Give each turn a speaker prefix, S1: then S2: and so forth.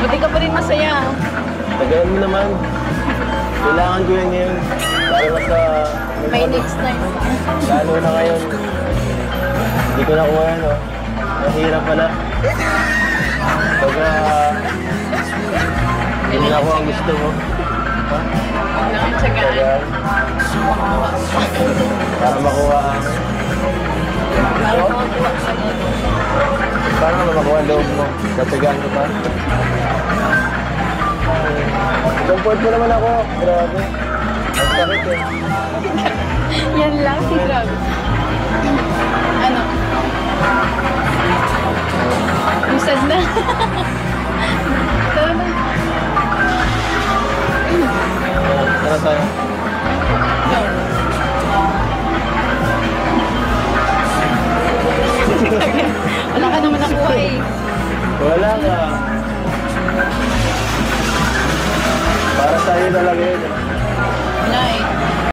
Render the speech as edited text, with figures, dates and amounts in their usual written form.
S1: Buti ka pa rin masaya.
S2: Tagalan mo naman. Kailangan ko yan ngayon. Lalo na sa...
S1: May next time.
S2: Lalo na ngayon. Hindi ko nakuha yan, oh. Mahirap pala. Pagka... hindi na ako ang gusto mo. Ha?
S1: Kailangan tsagaan.
S2: Para makuha ang...
S1: Para makakuha ka mo.
S2: Paano makuha ang loob mo? Tatagaan ko pa? Comfort mo naman ako. Grabe. Ang sakit eh.
S1: Yan lang, grabe. Ano? Usad na. Tara na.
S2: Tara tayo.
S1: Go. Wala ka naman nakuha eh.
S2: Wala nga. Para sa'yo talaga yun.
S1: Wala eh.